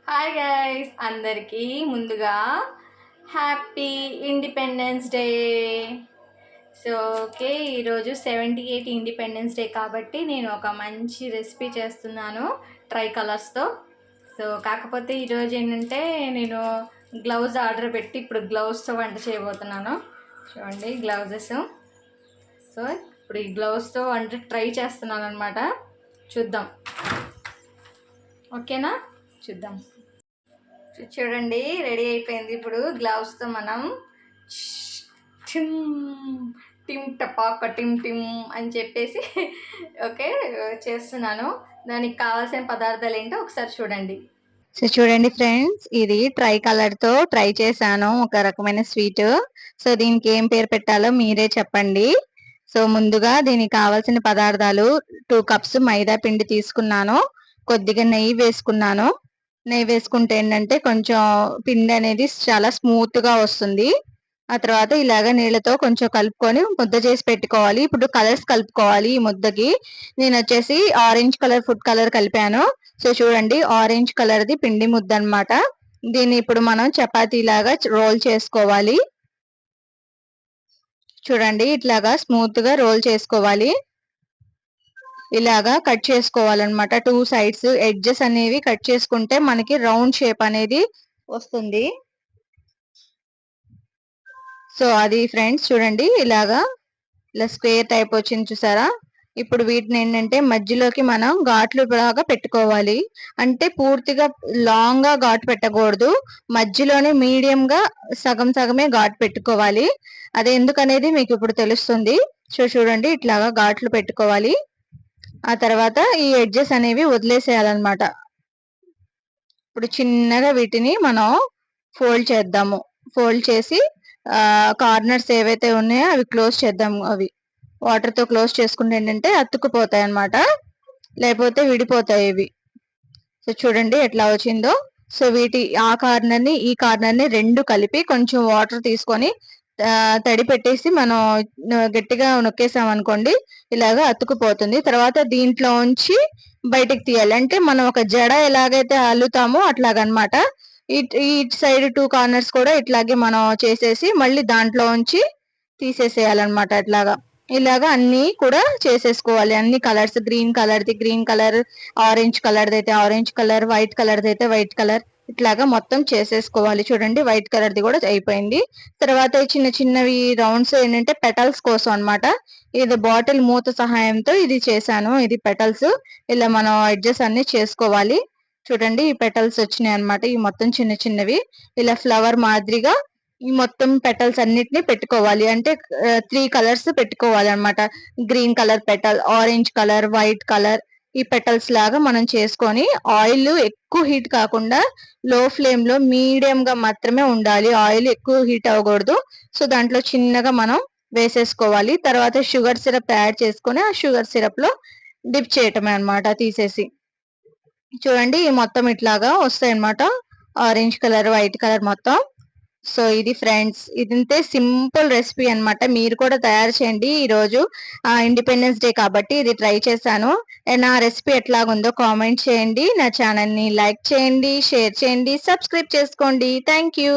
Hi guys, అందరికీ ముందుగా happy independence day. So okay, ఈరోజు 78 ఇండిపెండెన్స్ డే కాబట్టి నేను ఒక మంచి రెసిపీ చేస్తున్నాను ట్రై కలర్స్తో. సో కాకపోతే ఈరోజు ఏంటంటే నేను గ్లౌజ్ ఆర్డర్ పెట్టి ఇప్పుడు గ్లౌస్తో వంట చేయబోతున్నాను. చూడండి గ్లౌజెస్. సో ఇప్పుడు ఈ గ్లౌస్తో వంట ట్రై చేస్తున్నాను అనమాట. చూద్దాం, ఓకేనా? చూద్దాం. చూడండి రెడీ అయిపోయింది. ఇప్పుడు గ్లౌస్తో మనం టిమ్ టిమ్ టపాక టిమ్ టిమ్ అని చెప్పేసి ఓకే చేస్తున్నాను. దానికి కావాల్సిన పదార్థాలు ఏంటో ఒకసారి చూడండి. సో చూడండి ఫ్రెండ్స్, ఇది ట్రై కలర్ తో ట్రై చేశాను, ఒక రకమైన స్వీట్. సో దీనికి ఏం పేరు పెట్టాలో మీరే చెప్పండి. సో ముందుగా దీనికి కావాల్సిన పదార్థాలు 2 కప్స్ మైదా పిండి తీసుకున్నాను, కొద్దిగా నెయ్యి వేసుకున్నాను. నెయ్యి వేసుకుంటే ఏంటంటే కొంచెం పిండి అనేది చాలా స్మూత్ గా వస్తుంది. ఆ తర్వాత ఇలాగ నీళ్ళతో కొంచెం కలుపుకొని ముద్ద చేసి పెట్టుకోవాలి. ఇప్పుడు కలర్స్ కలుపుకోవాలి. ఈ ముద్దకి నేను వచ్చేసి ఆరెంజ్ కలర్ ఫుడ్ కలర్ కలిపాను. సో చూడండి, ఆరెంజ్ కలర్ది పిండి ముద్ద అనమాట. దీన్ని ఇప్పుడు మనం చపాతీ లాగా రోల్ చేసుకోవాలి. చూడండి, ఇట్లాగా స్మూత్ గా రోల్ చేసుకోవాలి. ఇలాగా కట్ చేసుకోవాలన్నమాట. 2 సైడ్స్ ఎడ్జెస్ అనేవి కట్ చేసుకుంటే మనకి రౌండ్ షేప్ అనేది వస్తుంది. సో అది ఫ్రెండ్స్, చూడండి ఇలా స్క్వేర్ టైప్ వచ్చింది చూసారా. ఇప్పుడు వీటిని ఏంటంటే మధ్యలోకి మనం ఘాట్లు లాగా పెట్టుకోవాలి. అంటే పూర్తిగా లాంగ్ గా ఘాటు పెట్టకూడదు, మధ్యలోనే మీడియం గా సగం సగమే ఘాటు పెట్టుకోవాలి. అది ఎందుకనేది మీకు ఇప్పుడు తెలుస్తుంది. సో చూడండి, ఇట్లాగా ఘాట్లు పెట్టుకోవాలి. ఆ తర్వాత ఈ ఎడ్జెస్ అనేవి వదిలేసేయాలన్నమాట. ఇప్పుడు చిన్నగా వీటిని మనం ఫోల్డ్ చేద్దాము. ఫోల్డ్ చేసి కార్నర్స్ ఏవైతే ఉన్నాయో అవి క్లోజ్ చేద్దాము. అవి వాటర్ తో క్లోజ్ చేసుకుంటే ఏంటంటే అతుక్కుపోతాయి అన్నమాట, లేకపోతే విడిపోతాయి ఇవి. సో చూడండి ఎట్లా వచ్చిందో. సో ఆ కార్నర్ ని ఈ కార్నర్ ని రెండు కలిపి కొంచెం వాటర్ తీసుకొని తడి పెట్టేసి మనం గట్టిగా నొక్కేసాం అనుకోండి, ఇలాగా అతుక్కుపోతుంది. తర్వాత దీంట్లో ఉంచి బయటకు తీయాలి. అంటే మనం ఒక జడ ఎలాగైతే అల్లుతామో అట్లాగనమాట. ఈ సైడ్ 2 కార్నర్స్ కూడా ఇట్లాగే మనం చేసేసి మళ్ళీ దాంట్లో ఉంచి తీసేసేయాలన్నమాట. ఇలాగా అన్ని కూడా చేసేసుకోవాలి. అన్ని కలర్స్, గ్రీన్ కలర్ది గ్రీన్ కలర్, ఆరెంజ్ కలర్ది అయితే ఆరెంజ్ కలర్, వైట్ కలర్ది అయితే వైట్ కలర్, ఇట్లాగా మొత్తం చేసేసుకోవాలి. చూడండి, వైట్ కలర్ది కూడా అయిపోయింది. తర్వాత చిన్న చిన్నవి రౌండ్స్ ఏంటంటే పెటల్స్ కోసం అన్నమాట. ఇది బాటిల్ మూత సహాయంతో ఇది చేశాను. ఇది పెటల్స్. ఇలా మనం ఎడ్జెస్ అన్ని చేసుకోవాలి. చూడండి, ఈ పెటల్స్ వచ్చినాయి అన్నమాట. ఈ మొత్తం చిన్న చిన్నవి ఇలా ఫ్లవర్ మాదిరిగా ఈ మొత్తం పెటల్స్ అన్నిటిని పెట్టుకోవాలి. అంటే 3 కలర్స్ పెట్టుకోవాలి అన్నమాట. Green colour petal, orange colour, white colour, ఈ పెటల్స్ లాగా మనం చేసుకొని ఆయిల్ ఎక్కువ హీట్ కాకుండా లో ఫ్లేమ్ లో మీడియం గా మాత్రమే ఉండాలి. ఆయిల్ ఎక్కువ హీట్ అవ్వకూడదు. సో దాంట్లో చిన్నగా మనం వేసేసుకోవాలి. తర్వాత షుగర్ సిరప్ యాడ్ చేసుకొని ఆ షుగర్ సిరప్ లో డిప్ చేయటమే అన్నమాట తీసేసి. చూడండి, మొత్తం ఇట్లాగా వస్తాయి అన్నమాట. ఆరెంజ్ కలర్, వైట్ కలర్ మొత్తం. సో ఇది ఫ్రెండ్స్, ఇదంతే సింపుల్ రెసిపీ అన్నమాట. మీరు కూడా తయారు చేయండి. ఈ రోజు ఇండిపెండెన్స్ డే కాబట్టి ఇది ట్రై చేశాను. నా రెసిపీ ఎట్లాగుందో కామెంట్ చేయండి. నా ఛానల్ ని లైక్ చేయండి, షేర్ చేయండి, సబ్స్క్రైబ్ చేసుకోండి. Thank you.